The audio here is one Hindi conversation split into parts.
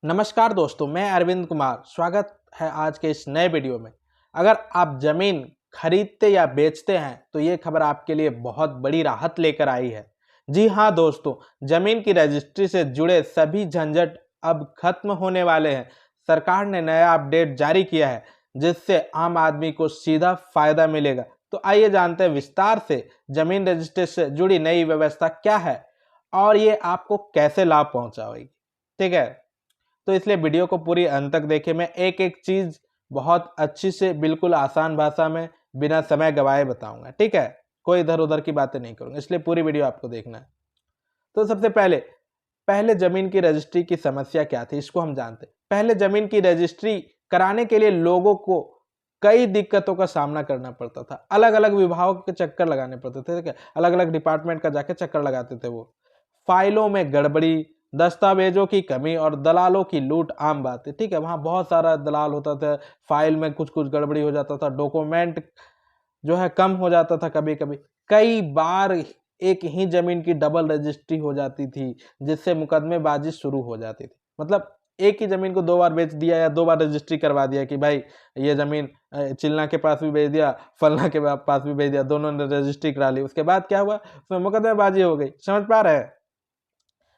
नमस्कार दोस्तों, मैं अरविंद कुमार। स्वागत है आज के इस नए वीडियो में। अगर आप ज़मीन खरीदते या बेचते हैं तो ये खबर आपके लिए बहुत बड़ी राहत लेकर आई है। जी हाँ दोस्तों, ज़मीन की रजिस्ट्री से जुड़े सभी झंझट अब खत्म होने वाले हैं। सरकार ने नया अपडेट जारी किया है जिससे आम आदमी को सीधा फायदा मिलेगा। तो आइए जानते हैं विस्तार से ज़मीन रजिस्ट्री से जुड़ी नई व्यवस्था क्या है और ये आपको कैसे लाभ पहुंचाएगी। ठीक है, तो इसलिए वीडियो को पूरी अंत तक देखें। मैं एक एक चीज बहुत अच्छी से बिल्कुल आसान भाषा में बिना समय गवाए बताऊंगा। ठीक है, कोई इधर उधर की बातें नहीं करूंगा, इसलिए पूरी वीडियो आपको देखना है। तो सबसे पहले पहले जमीन की रजिस्ट्री की समस्या क्या थी, इसको हम जानते हैं। पहले जमीन की रजिस्ट्री कराने के लिए लोगों को कई दिक्कतों का सामना करना पड़ता था। अलग अलग विभागों के चक्कर लगाने पड़ते थे। ठीक है, अलग अलग डिपार्टमेंट का जाके चक्कर लगाते थे। वो फाइलों में गड़बड़ी, दस्तावेजों की कमी और दलालों की लूट आम बात है। ठीक है, वहाँ बहुत सारा दलाल होता था। फाइल में कुछ कुछ गड़बड़ी हो जाता था, डॉक्यूमेंट जो है कम हो जाता था। कभी कभी कई बार एक ही जमीन की डबल रजिस्ट्री हो जाती थी जिससे मुकदमेबाजी शुरू हो जाती थी। मतलब एक ही जमीन को दो बार बेच दिया या दो बार रजिस्ट्री करवा दिया कि भाई ये जमीन चिल्ला के पास भी भेज दिया, फलना के पास भी भेज दिया, दोनों ने रजिस्ट्री करा ली। उसके बाद क्या हुआ, उसमें मुकदमेबाजी हो गई। समझ पा रहे हैं?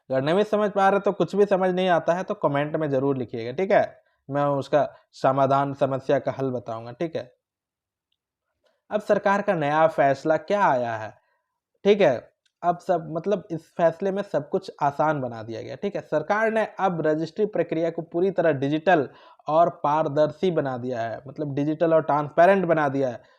अगर नहीं समझ पा रहे तो कुछ भी समझ नहीं आता है तो कमेंट में जरूर लिखिएगा। ठीक है, मैं उसका समाधान, समस्या का हल बताऊंगा। ठीक है, अब सरकार का नया फैसला क्या आया है। ठीक है, अब सब मतलब इस फैसले में सब कुछ आसान बना दिया गया। ठीक है, सरकार ने अब रजिस्ट्री प्रक्रिया को पूरी तरह डिजिटल और पारदर्शी बना दिया है। मतलब डिजिटल और ट्रांसपेरेंट बना दिया है।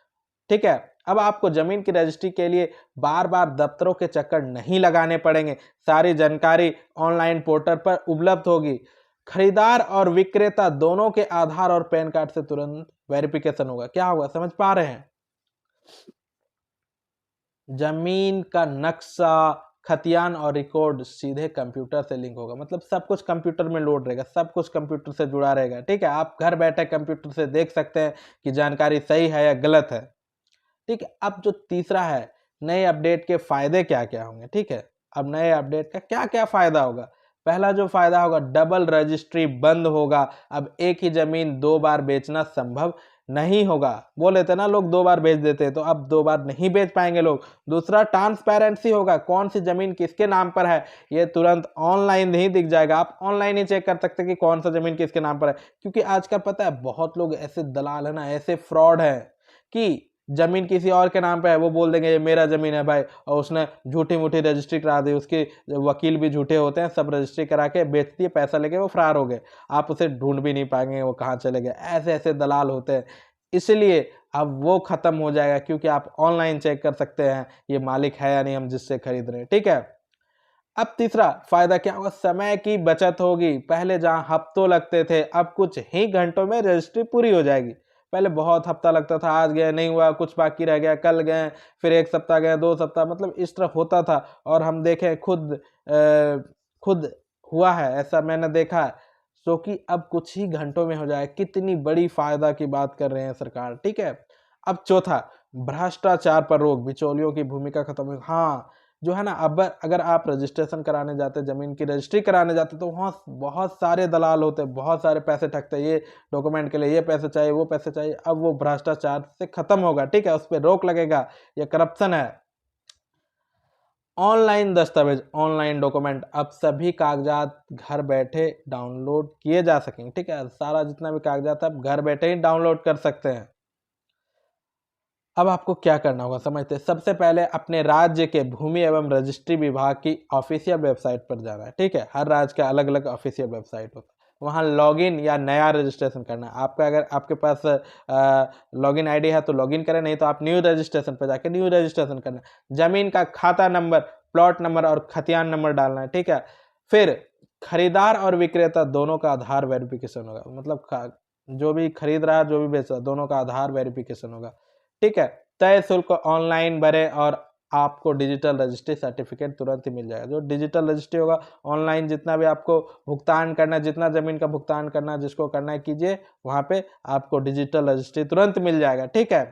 ठीक है, अब आपको जमीन की रजिस्ट्री के लिए बार बार दफ्तरों के चक्कर नहीं लगाने पड़ेंगे। सारी जानकारी ऑनलाइन पोर्टल पर उपलब्ध होगी। खरीदार और विक्रेता दोनों के आधार और पैन कार्ड से तुरंत वेरिफिकेशन होगा। क्या होगा, समझ पा रहे हैं? जमीन का नक्शा, खतियान और रिकॉर्ड सीधे कंप्यूटर से लिंक होगा। मतलब सब कुछ कंप्यूटर में लोड रहेगा, सब कुछ कंप्यूटर से जुड़ा रहेगा। ठीक है, आप घर बैठे कंप्यूटर से देख सकते हैं कि जानकारी सही है या गलत है। ठीक है, अब जो तीसरा है, नए अपडेट के फायदे क्या क्या होंगे। ठीक है, अब नए अपडेट का क्या क्या फायदा होगा। पहला जो फायदा होगा, डबल रजिस्ट्री बंद होगा। अब एक ही जमीन दो बार बेचना संभव नहीं होगा। बोल लेते ना लोग, दो बार बेच देते, तो अब दो बार नहीं बेच पाएंगे लोग। दूसरा, ट्रांसपेरेंसी होगा। कौन सी जमीन किसके नाम पर है ये तुरंत ऑनलाइन ही दिख जाएगा। आप ऑनलाइन ही चेक कर सकते हैं कि कौन सा जमीन किसके नाम पर है। क्योंकि आजकल पता है बहुत लोग ऐसे दलाल है ना, ऐसे फ्रॉड है कि जमीन किसी और के नाम पे है, वो बोल देंगे ये मेरा जमीन है भाई, और उसने झूठी मूठी रजिस्ट्री करा दी। उसके वकील भी झूठे होते हैं, सब रजिस्ट्री करा के बेच दिए, पैसा लेके वो फरार हो गए। आप उसे ढूंढ भी नहीं पाएंगे वो कहाँ चले गए। ऐसे ऐसे दलाल होते हैं। इसलिए अब वो खत्म हो जाएगा क्योंकि आप ऑनलाइन चेक कर सकते हैं ये मालिक है या नहीं हम जिससे खरीद रहे हैं। ठीक है, अब तीसरा फायदा क्या होगा, समय की बचत होगी। पहले जहां हफ्तों लगते थे, अब कुछ ही घंटों में रजिस्ट्री पूरी हो जाएगी। पहले बहुत हफ्ता लगता था, आज गए नहीं हुआ, कुछ बाकी रह गया, कल गए, फिर एक सप्ताह गए, दो सप्ताह, मतलब इस तरह होता था। और हम देखें खुद हुआ है ऐसा, मैंने देखा है। सो कि अब कुछ ही घंटों में हो जाए, कितनी बड़ी फायदा की बात कर रहे हैं सरकार। ठीक है, अब चौथा, भ्रष्टाचार पर रोक, बिचौलियों की भूमिका खत्म हुई। हाँ, जो है ना, अब अगर आप रजिस्ट्रेशन कराने जाते, जमीन की रजिस्ट्री कराने जाते, तो वहाँ बहुत सारे दलाल होते हैं, बहुत सारे पैसे ठगते हैं। ये डॉक्यूमेंट के लिए ये पैसे चाहिए, वो पैसे चाहिए। अब वो भ्रष्टाचार से खत्म होगा। ठीक है, उस पर रोक लगेगा। ये करप्शन है। ऑनलाइन दस्तावेज, ऑनलाइन डॉक्यूमेंट, अब सभी कागजात घर बैठे डाउनलोड किए जा सकेंगे। ठीक है, सारा जितना भी कागजात है आप घर बैठे ही डाउनलोड कर सकते हैं। अब आपको क्या करना होगा समझते हैं। सबसे पहले अपने राज्य के भूमि एवं रजिस्ट्री विभाग की ऑफिशियल वेबसाइट पर जाना है। ठीक है, हर राज्य का अलग अलग ऑफिशियल वेबसाइट होता है। वहाँ लॉगिन या नया रजिस्ट्रेशन करना है आपका। अगर आपके पास लॉगिन आईडी है तो लॉगिन करें, नहीं तो आप न्यू रजिस्ट्रेशन पर जाकर न्यू रजिस्ट्रेशन करना है। जमीन का खाता नंबर, प्लॉट नंबर और खतियान नंबर डालना है। ठीक है, फिर खरीदार और विक्रेता दोनों का आधार वेरिफिकेशन होगा। मतलब जो भी खरीद रहा है, जो भी बेच रहा है, दोनों का आधार वेरिफिकेशन होगा। ठीक है, तय शुल्क ऑनलाइन भरें और आपको डिजिटल रजिस्ट्री सर्टिफिकेट तुरंत ही मिल जाएगा। जो डिजिटल रजिस्ट्री होगा, ऑनलाइन जितना भी आपको भुगतान करना है, जितना जमीन का भुगतान करना है, जिसको करना है कीजिए, वहां पे आपको डिजिटल रजिस्ट्री तुरंत मिल जाएगा। ठीक है,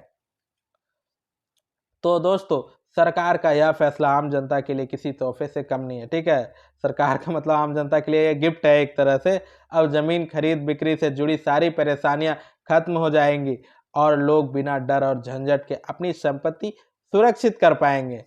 तो दोस्तों सरकार का यह फैसला आम जनता के लिए किसी तोहफे से कम नहीं है। ठीक है, सरकार का मतलब आम जनता के लिए ये गिफ्ट है एक तरह से। अब जमीन खरीद बिक्री से जुड़ी सारी परेशानियां खत्म हो जाएंगी और लोग बिना डर और झंझट के अपनी संपत्ति सुरक्षित कर पाएंगे।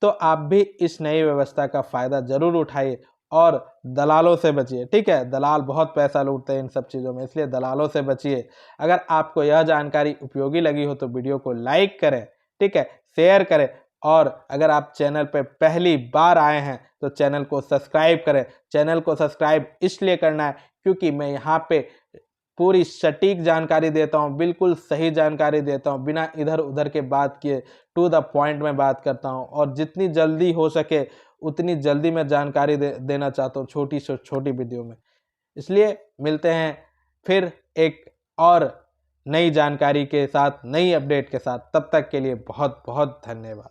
तो आप भी इस नई व्यवस्था का फायदा जरूर उठाइए और दलालों से बचिए। ठीक है, दलाल बहुत पैसा लूटते हैं इन सब चीज़ों में, इसलिए दलालों से बचिए। अगर आपको यह जानकारी उपयोगी लगी हो तो वीडियो को लाइक करें, ठीक है, शेयर करें और अगर आप चैनल पर पहली बार आए हैं तो चैनल को सब्सक्राइब करें। चैनल को सब्सक्राइब इसलिए करना है क्योंकि मैं यहाँ पे पूरी सटीक जानकारी देता हूँ, बिल्कुल सही जानकारी देता हूँ, बिना इधर उधर के बात किए टू द पॉइंट में बात करता हूँ और जितनी जल्दी हो सके उतनी जल्दी मैं जानकारी देना चाहता हूँ छोटी से छोटी वीडियो में। इसलिए मिलते हैं फिर एक और नई जानकारी के साथ, नई अपडेट के साथ। तब तक के लिए बहुत बहुत धन्यवाद।